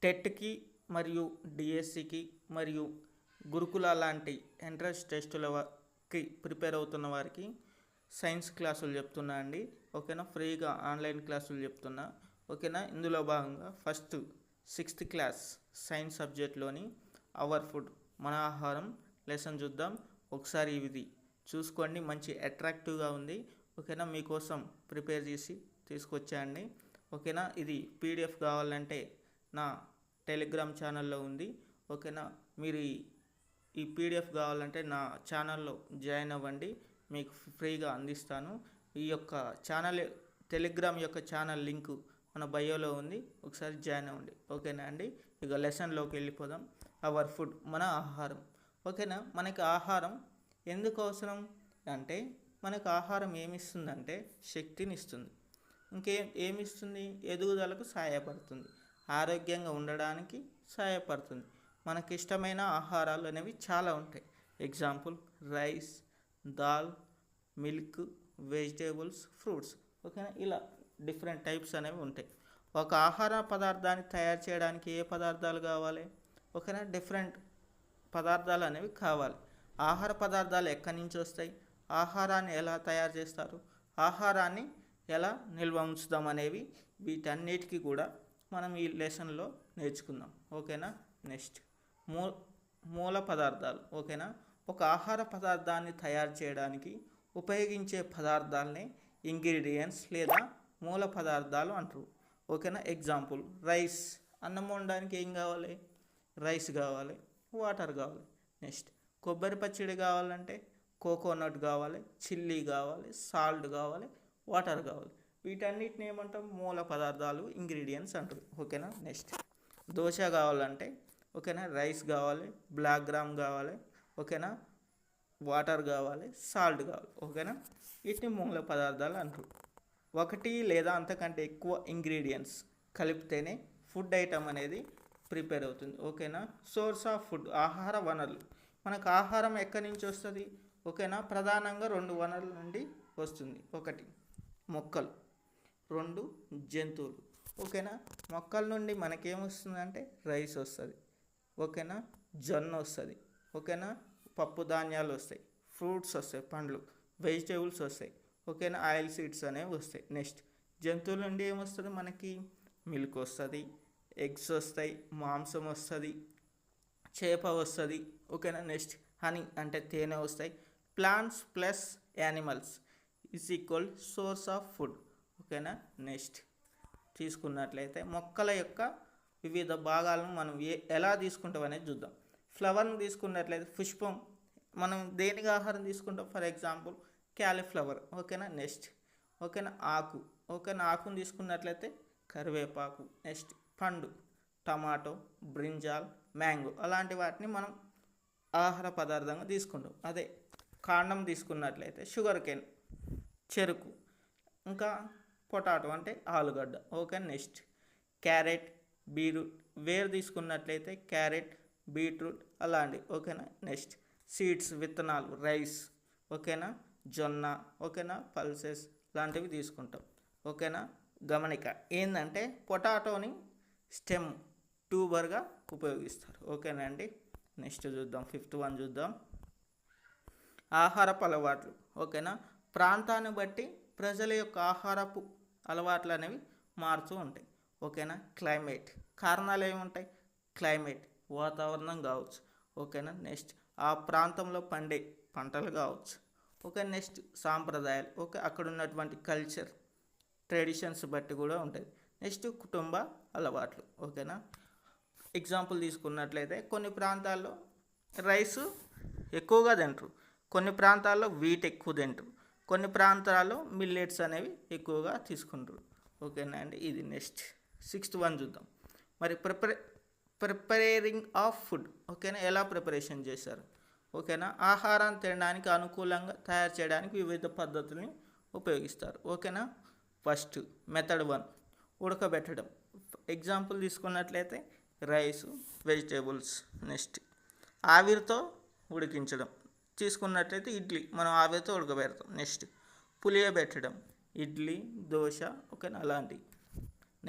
టెట్కి మరియు డిఎస్సికి మరియు గురుకుల లాంటి ఎంట్రన్స్ టెస్టులకి ప్రిపేర్ అవుతున్న వారికి సైన్స్ క్లాసులు చెప్తున్నా అండి. ఓకేనా, ఫ్రీగా ఆన్లైన్ క్లాసులు చెప్తున్నా. ఓకేనా, ఇందులో భాగంగా ఫస్ట్ 6th క్లాస్ సైన్స్ సబ్జెక్ట్లోని అవర్ ఫుడ్ మన ఆహారం లెసన్ చూద్దాం. ఒకసారి ఇది చూసుకోండి, మంచి అట్రాక్టివ్గా ఉంది. ఓకేనా, మీకోసం ప్రిపేర్ చేసి తీసుకొచ్చాయండి. ఓకేనా, ఇది పీడిఎఫ్ కావాలంటే నా టెలిగ్రామ్ ఛానల్లో ఉంది. ఓకేనా, మీరు ఈ పీడిఎఫ్ కావాలంటే నా ఛానల్లో జాయిన్ అవ్వండి, మీకు ఫ్రీగా అందిస్తాను. ఈ యొక్క ఛానల్ టెలిగ్రామ్ యొక్క ఛానల్ లింకు మన బయోలో ఉంది, ఒకసారి జాయిన్ అవ్వండి. ఓకేనా అండి, ఇక లెసన్లోకి వెళ్ళిపోదాం. అవర్ ఫుడ్ మన ఆహారం. ఓకేనా, మనకి ఆహారం ఎందుకు అవసరం అంటే, మనకు ఆహారం ఏమిస్తుందంటే శక్తిని ఇస్తుంది. ఏమిస్తుంది, ఎదుగుదలకు సహాయపడుతుంది, ఆరోగ్యంగా ఉండడానికి సహాయపడుతుంది. మనకి ఇష్టమైన ఆహారాలు అనేవి చాలా ఉంటాయి. Example rice, dal, milk, vegetables, fruits. ఓకేనా, ఇలా డిఫరెంట్ టైప్స్ అనేవి ఉంటాయి. ఒక ఆహార పదార్థాన్ని తయారు చేయడానికి ఏ పదార్థాలు కావాలి? ఓకేనా, డిఫరెంట్ పదార్థాలు అనేవి కావాలి. ఆహార పదార్థాలు ఎక్కడి నుంచి వస్తాయి, ఆహారాన్ని ఎలా తయారు చేస్తారు, ఆహారాన్ని ఎలా నిల్వ ఉంచుదాం అనేవి, వీటన్నిటికీ కూడా మనం ఈ లెసన్లో నేర్చుకుందాం. ఓకేనా, నెక్స్ట్ మూల పదార్థాలు. ఓకేనా, ఒక ఆహార పదార్థాన్ని తయారు చేయడానికి ఉపయోగించే పదార్థాలనే ఇంగ్రీడియంట్స్ లేదా మూల పదార్థాలు అంటారు. ఓకేనా, ఎగ్జాంపుల్ రైస్, అన్నం వండడానికి ఏం కావాలి? రైస్ కావాలి, వాటర్ కావాలి. నెక్స్ట్ కొబ్బరి పచ్చడి కావాలంటే కోకోనట్ కావాలి, చిల్లీ కావాలి, సాల్ట్ కావాలి, వాటర్ కావాలి. వీటన్నిటిని ఏమంటాం? మూల పదార్థాలు, ఇంగ్రీడియంట్స్ అంటారు. ఓకేనా, నెక్స్ట్ దోశ కావాలంటే ఓకేనా రైస్ కావాలి, బ్లాక్ గ్రామ్ కావాలి, ఓకేనా వాటర్ కావాలి, సాల్ట్ కావాలి. ఓకేనా, వీటిని మూల పదార్థాలు అంటారు. ఒకటి లేదా అంతకంటే ఎక్కువ ఇంగ్రీడియంట్స్ కలిపితేనే ఫుడ్ ఐటమ్ అనేది ప్రిపేర్ అవుతుంది. ఓకేనా, సోర్స్ ఆఫ్ ఫుడ్, ఆహార వనరులు. మనకు ఆహారం ఎక్కడి నుంచి వస్తుంది? ఓకేనా, ప్రధానంగా 2 వనరుల నుండి వస్తుంది. ఒకటి మొక్కలు, 2 జంతువులు. ఓకేనా, మొక్కల నుండి మనకేమొస్తుందంటే రైస్ వస్తుంది. ఓకేనా, జొన్న వస్తుంది. ఓకేనా, పప్పు ధాన్యాలు వస్తాయి, ఫ్రూట్స్ వస్తాయి, పండ్లు, వెజిటేబుల్స్ వస్తాయి. ఓకేనా, ఆయిల్ సీడ్స్ అనేవి వస్తాయి. నెక్స్ట్ జంతువుల నుండి ఏమొస్తుంది? మనకి మిల్క్ వస్తుంది, ఎగ్స్ వస్తాయి, మాంసం వస్తుంది, చేప వస్తుంది. ఓకేనా, నెక్స్ట్ హనీ అంటే తేనె వస్తాయి. Plants plus animals is equal source of food. ఓకేనా, నెక్స్ట్ తీసుకున్నట్లయితే మొక్కల యొక్క వివిధ భాగాలను మనం ఎలా తీసుకుంటాం అనేది చూద్దాం. ఫ్లవర్ని తీసుకున్నట్లయితే పుష్పం, మనం దేనికి ఆహారం తీసుకుంటాం? For example cauliflower. ఓకేనా, నెక్స్ట్ ఓకేనా ఆకు. ఓకేనా, ఆకుని తీసుకున్నట్లయితే కరివేపాకు. నెక్స్ట్ పండు, టమాటో, బ్రింజాల్, మ్యాంగో, అలాంటి వాటిని మనం ఆహార పదార్థంగా తీసుకుంటాం. అదే కాండం తీసుకున్నట్లయితే షుగర్ కేన్, చెరుకు, ఇంకా పొటాటో అంటే ఆలుగడ్డ. Okay, next carrot, beetroot. వేరు తీసుకున్నట్లయితే క్యారెట్, బీట్రూట్ అలాంటివి. ఓకేనా, నెక్స్ట్ సీడ్స్, విత్తనాలు, రైస్. ఓకేనా, జొన్న. ఓకేనా, పల్సెస్ లాంటివి తీసుకుంటాం. ఓకేనా, గమనిక ఏంటంటే పొటాటోని స్టెమ్, ట్యూబర్గా ఉపయోగిస్తారు. ఓకేనా అండి, నెక్స్ట్ చూద్దాం, 5th వన్ చూద్దాం. ఆహారపు అలవాట్లు. ఓకేనా, ప్రాంతాన్ని బట్టి ప్రజల యొక్క ఆహారపు అలవాట్లు అనేవి మారుతూ ఉంటాయి. ఓకేనా, క్లైమేట్, కారణాలు ఏముంటాయి? క్లైమేట్, వాతావరణం కావచ్చు. ఓకేనా, నెక్స్ట్ ఆ ప్రాంతంలో పండే పంటలు కావచ్చు. ఓకే, నెక్స్ట్ సాంప్రదాయాలు. ఓకే, అక్కడ ఉన్నటువంటి కల్చర్, ట్రెడిషన్స్ బట్టి కూడా ఉంటుంది. నెక్స్ట్ కుటుంబ అలవాట్లు. ఓకేనా, ఎగ్జాంపుల్ తీసుకున్నట్లయితే కొన్ని ప్రాంతాల్లో రైస్ ఎక్కువగా తింటారు, కొన్ని ప్రాంతాల్లో వీట్ ఎక్కువ తింటారు, కొన్ని ప్రాంతాల్లో మిల్లెట్స్ అనేవి ఎక్కువగా తీసుకుంటారు. ఓకేనా అండి, ఇది నెక్స్ట్ 6th వన్ చూద్దాం. మరి ప్రిపరేరింగ్ ఆఫ్ ఫుడ్. ఓకేనా, ఎలా ప్రిపరేషన్ చేశారు? ఓకేనా, ఆహారాన్ని తినడానికి అనుకూలంగా తయారు చేయడానికి వివిధ పద్ధతుల్ని ఉపయోగిస్తారు. ఓకేనా, ఫస్ట్ మెథడ్ 1 ఉడకబెట్టడం. ఎగ్జాంపుల్ తీసుకున్నట్లయితే రైస్, వెజిటేబుల్స్. నెక్స్ట్ ఆవిరితో ఉడికించడం తీసుకున్నట్లయితే ఇడ్లీ, మనం ఆవిరితో ఉడకబెడతాం. నెక్స్ట్ పులియబెట్టడం, ఇడ్లీ, దోశ. ఓకేనా, అలాంటివి.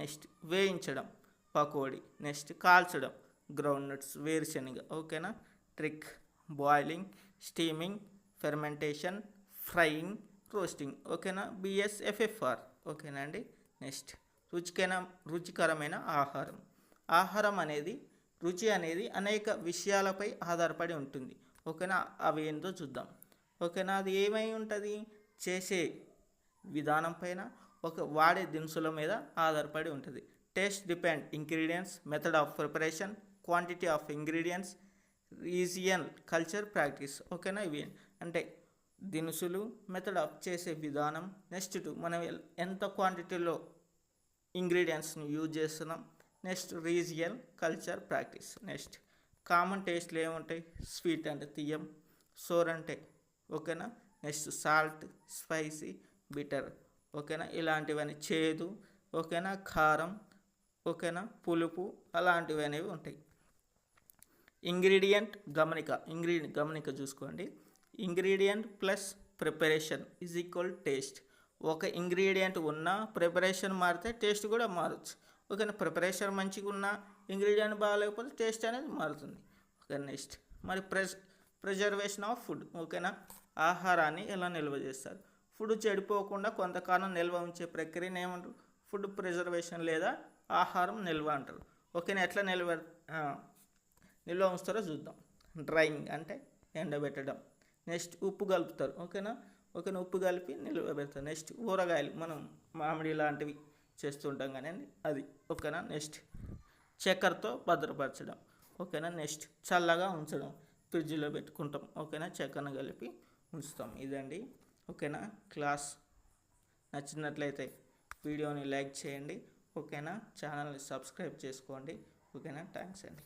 నెక్స్ట్ వేయించడం, పకోడీ. నెక్స్ట్ కాల్చడం గ్రౌండ్ నట్స్ వేరుశనగ. ఓకేనా. Trick boiling, steaming, fermentation, frying, roasting. ఓకేనా. BSFFR. ఓకేనా అండి. నెక్స్ట్ రుచికరమైన ఆహారం. ఆహారం అనేది రుచి అనేది అనేక విషయాలపై ఆధారపడి ఉంటుంది. ఓకేనా. అవి ఏంటో చూద్దాం. ఓకేనా. అది ఏమై ఉంటుంది, చేసే విధానం పైన, వాడే దినుసుల మీద ఆధారపడి ఉంటుంది. Taste depend ingredients, method of preparation, quantity of ingredients, region, culture, practice. ఓకేనా. ఇవి అంటే దినుసులు, మెథడ్ ఆఫ్ చేసే విధానం, నెక్స్ట్ మనం ఎంత క్వాంటిటీలో ఇంగ్రీడియంట్స్ని యూజ్ చేస్తున్నాం, next region, culture, practice. Next common టేస్ట్లు ఏముంటాయి, స్వీట్ అంటే తీయం, సోర్ అంటే ఓకేనా, నెక్స్ట్ సాల్ట్, స్పైసీ, బిటర్. ఓకేనా. ఇలాంటివన్నీ చేదు, ఓకేనా, కారం, ఓకేనా, పులుపు, అలాంటివి అనేవి ఉంటాయి. ఇంగ్రీడియంట్ గమనిక చూసుకోండి. Ingredient plus preparation is equal taste. ఒక ఇంగ్రీడియంట్ ఉన్నా ప్రిపరేషన్ మారితే టేస్ట్ కూడా మారచ్చు. ఓకేనా. ప్రిపరేషన్ మంచిగా ఉన్నా ఇంగ్రీడియంట్ బాగాలేకపోతే టేస్ట్ అనేది మారుతుంది. ఓకే. నెక్స్ట్ మరి ప్రిజర్వేషన్ ఆఫ్ ఫుడ్. ఓకేనా. ఆహారాన్ని ఎలా నిల్వ చేస్తారు, ఫుడ్ చెడిపోకుండా కొంతకాలం నిల్వ ఉంచే ప్రక్రియను ఏమంటారు, ఫుడ్ ప్రిజర్వేషన్ లేదా ఆహారం నిల్వ అంటారు. ఓకేనా. ఎట్లా నిల్వ ఉంచుతారో చూద్దాం. డ్రైయింగ్ అంటే ఎండబెట్టడం. నెక్స్ట్ ఉప్పు కలుపుతారు. ఓకేనా. ఉప్పు కలిపి నిల్వ పెడతారు. నెక్స్ట్ ఊరగాయలు మనం మామిడి లాంటివి చేస్తుంటాం కానీ అది. ఓకేనా. నెక్స్ట్ చక్కెరతో భద్రపరచడం. ఓకేనా. నెక్స్ట్ చల్లగా ఉంచడం, ఫ్రిడ్జ్లో పెట్టుకుంటాం. ఓకేనా. చక్కెరను కలిపి ఉంచుతాం. ఇదండి. ఓకేనా. క్లాస్ నచ్చినట్లయితే వీడియోని లైక్ చేయండి. ఓకేనా. ఛానల్ని సబ్స్క్రైబ్ చేసుకోండి. ఓకేనా. థ్యాంక్స్ అండి.